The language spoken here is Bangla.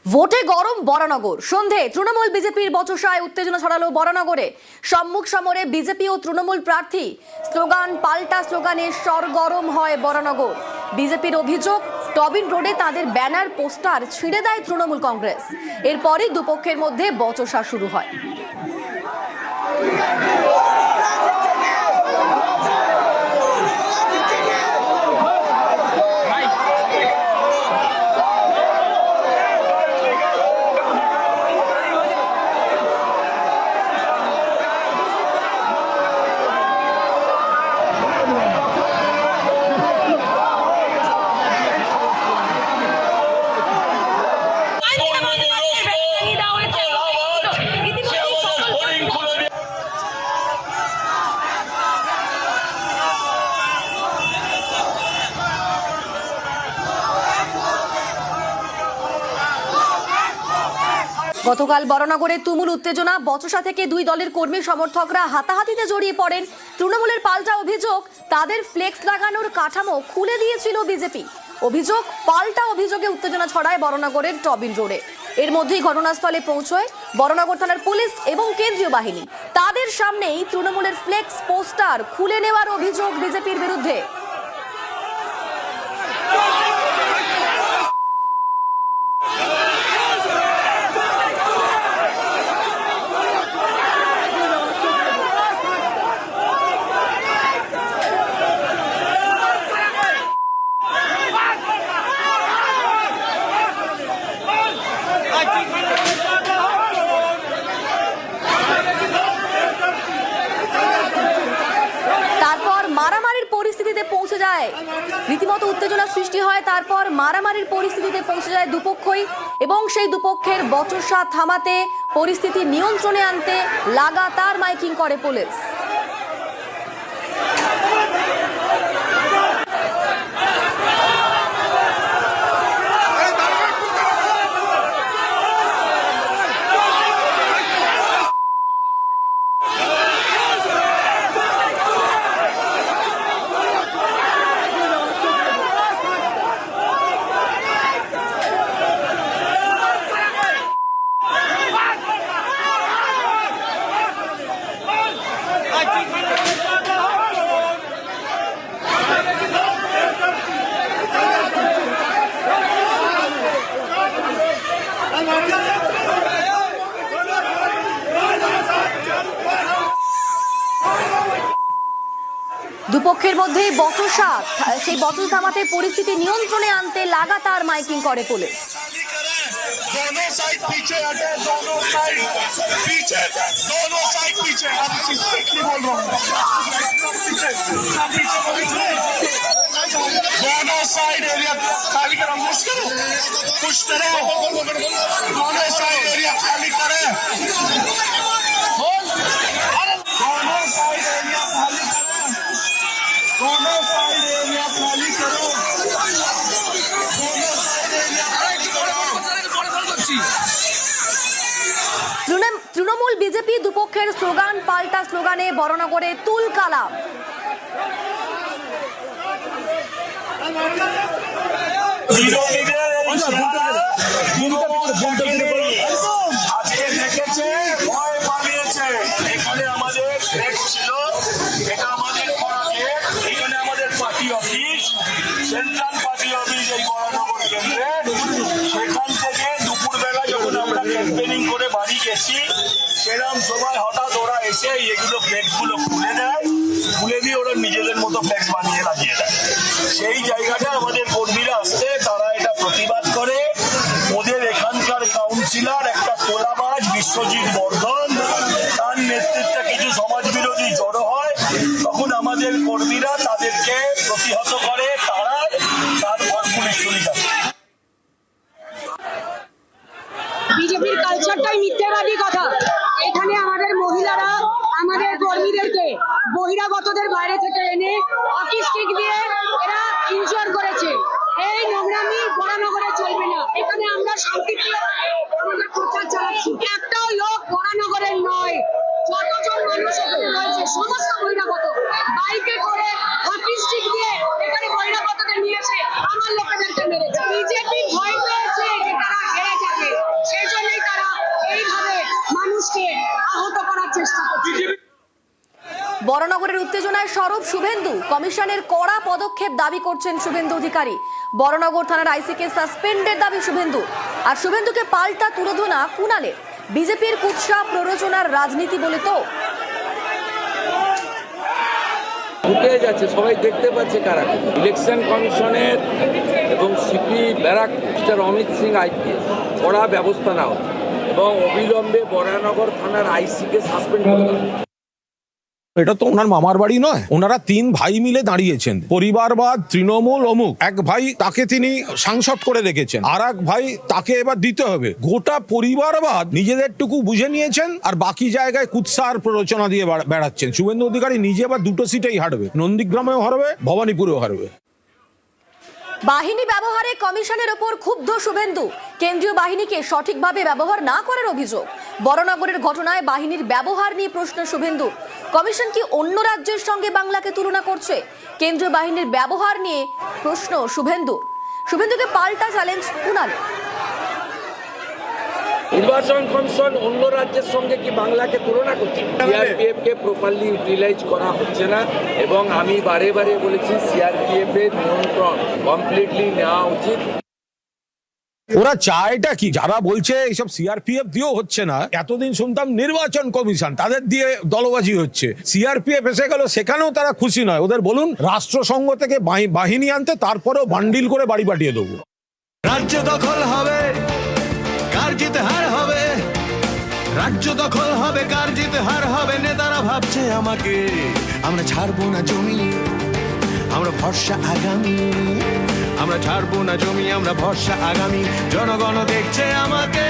ভোটে গরম বরানগর। সন্ধে তৃণমূল বিজেপির বচসায় উত্তেজনা ছড়ালো বরানগরে। সম্মুখ সমরে বিজেপি ও তৃণমূল প্রার্থী, স্লোগান পাল্টা স্লোগানে সরগরম হয় বরানগর। বিজেপির অভিযোগ, টবিন রোডে তাদের ব্যানার পোস্টার ছিঁড়ে দেয় তৃণমূল কংগ্রেস। এরপরই দুপক্ষের মধ্যে বচসা শুরু হয়। গতকাল বরানগরে তুমুল উত্তেজনা। বচসা থেকে দুই দলের কর্মী সমর্থকরা হাতাহাতিতে জড়িয়ে পড়েন। তৃণমূলের পাল্টা অভিযোগ, তাদের ফ্লেক্স লাগানোর কাঠামো খুলে দিয়েছিল বিজেপি। অভিযোগ, পাল্টা অভিযোগে উত্তেজনা ছড়ায় বরানগরের টবিন রোডে। এর মধ্যেই ঘটনাস্থলে পৌঁছয় বরানগর থানার পুলিশ এবং কেন্দ্রীয় বাহিনী। তাদের সামনেই তৃণমূলের ফ্লেক্স পোস্টার খুলে নেওয়ার অভিযোগ বিজেপির বিরুদ্ধে। তারপর মারামারির পরিস্থিতিতে পৌঁছে যায়, রীতিমতো উত্তেজনা সৃষ্টি হয়। তারপর মারামারির পরিস্থিতিতে পৌঁছে যায় দুপক্ষই, এবং সেই দুপক্ষের বচসা থামাতে, পরিস্থিতি নিয়ন্ত্রণে আনতে লাগাতার মাইকিং করে পুলিশ। দুপক্ষের মধ্যে বচসা, সেই বচসা থামাতে, পরিস্থিতি নিয়ন্ত্রণে আনতে লাগাতার মাইকিং করে পুলিশ। दोनों साइड पीछे हटे, दोनों साइड पीछे, दोनों साइड पीछे। अब स्ट्रिक्टली बोल रहा हूँ, दोनों साइड एरिया खाली करो, पुश करो, दोनों साइड एरिया खाली करे, दोनों साइड एरिया खाली करे, दोनों साइड एरिया खाली करो, তৃণমূল বিজেপি দুপক্ষের স্লোগান পাল্টা স্লোগানে বরানগরে তুলকালাম। আজকে দেখেছে, ভয় পালিয়েছে। এখানে আমাদের ফ্লেক্স ছিল, এটা আমাদের করাকে, এখানে আমাদের party office, central party office এই বরানগর কেন্দ্রে। সেখান থেকে দুপুরবেলা যখন আমরা ক্যাম্পেনিং করে বাড়ি গেছি, সেরকম সময় হঠাৎ ওরা এসে এগুলো ফ্লেক্স গুলো খুলে দেয়, খুলে দিয়ে ওরা নিজেদের মতো ফ্লেক্স বানিয়ে লাগিয়ে দেয়। সেই জায়গাটা আমাদের কর্মীরা আসছে, তারা এটা প্রতিবাদ করে। ওদের এখানকার কাউন্সিলর একটা তোলাবাজ বিশ্বজিৎ বর্ধন, তার নেতৃত্বে কিছু সমাজ বিরোধী জড়ো হয়। তখন আমাদের কর্মীরা তাদেরকে প্রতিহত করে, তারপর পুলিশ চলে যায়। বিজেপির কালচারটাই মিথ্যাবাদী কথা। এখানে আমাদের মহিলারা আমাদের কর্মীদেরকে বহিরাগতদের বাইরে থেকে এনে হকি স্টিক দিয়ে এরা ইনজোর করেছে। এই নোংরামি বরানগরে চলবে না। এখানে আমরা শান্তিপ্রিয় আমাদের প্রচার চালাচ্ছি। একটাও লোক বরানগরের নয়, যতজন মানুষ এখানে রয়েছে সমস্ত বহিরাগত বাইকে করে হকি স্টিক দিয়ে এখানে বহিরাগতদের নিয়েছে, আমার লোকেদেরকে মেরেছে। বিজেপি ভয় পেয়েছে যে তারা হেরে যাবে। বরানগরের উত্তেজনায় সরব শুভেন্দু, কমিশনের কড়া পদক্ষেপ দাবি করছেন শুভেন্দু অধিকারী। বরানগর থানার আইসিকে সাসপেন্ডের দাবি শুভেন্দু। আর শুভেন্দুকে পাল্টা তুলোধনা কুণালের। বিজেপির কুৎসা প্ররোচনার রাজনীতি বলে তো ফুটে যাচ্ছে, সবাই দেখতে পাচ্ছে কারা। ইলেকশন কমিশনের এবং CP barrack mister Amit Singh IPS কড়া ব্যবস্থা নেওয়া এবং অবিলম্বে বরানগর থানার আইসিকে সাসপেন্ড করা। এটা তো ওনার মামার বাড়ি নয়, ওনারা 3 ভাই মিলে দাঁড়িয়েছেন। পরিবারবাদ, তৃণমূল, অমুক। এক ভাই তাকে তিনি সাংসদ করে রেখেছেন, আর এক ভাই তাকে এবার দিতে হবে। গোটা পরিবারবাদ নিজেদেরটুকু বুঝে নিয়েছেন, আর বাকি জায়গায় কুৎসার প্ররোচনা দিয়ে বেড়াচ্ছেন। শুভেন্দু অধিকারী নিজে এবার 2টো সিটেই হারবে, নন্দীগ্রামেও হারবে, ভবানীপুরেও হারবে। বাহিনী ব্যবহারে কমিশনের ওপর ক্ষুব্ধ শুভেন্দু। কেন্দ্রীয় বাহিনীকে সঠিকভাবে ব্যবহার না করার অভিযোগ। বরানগরের ঘটনায় বাহিনীর ব্যবহার নিয়ে প্রশ্ন শুভেন্দু। কমিশন কি অন্য রাজ্যের সঙ্গে বাংলাকে তুলনা করছে? কেন্দ্রীয় বাহিনীর ব্যবহার নিয়ে প্রশ্ন শুভেন্দুকে পাল্টা চ্যালেঞ্জ কুণাল। নির্বাচন কমিশন অন্য রাজ্যের সঙ্গে কি বাংলাকে তুলনা করছে? সিআরপিএফ কে প্রপারলি ইউটিলাইজ করা হচ্ছে না এবং আমি বারে বারে বলেছি সিআরপিএফ এর নিয়ন্ত্রণ কমপ্লিটলি নেওয়া উচিত। ওরা চায়টা কি? যারা বলছে এইসব সিআরপিএফ দিয়েও হচ্ছে না, এতদিন শুনতাম নির্বাচন কমিশন, তাদের দিয়ে দলবাজি হচ্ছে। সিআরপিএফ এসে গেল, সেখানেও তারা খুশি নয়। ওদের বলুন রাষ্ট্রসংঘ থেকে বাহিনী আনতে, তারপরেও বান্ডিল করে বাড়ি পাঠিয়ে দেবো। রাজ্য দখল হবে, কার জিতে হার হবে। রাজ্য দখল হবে, কার জিতে হার হবে। নেতারা ভাবছে আমাকে, আমরা ছাড়বো না জমি, আমরা ভরসা আগামী। আমরা ছাড়বো না জমি, আমরা ভরসা আগামী। জনগণ দেখছে আমাকে।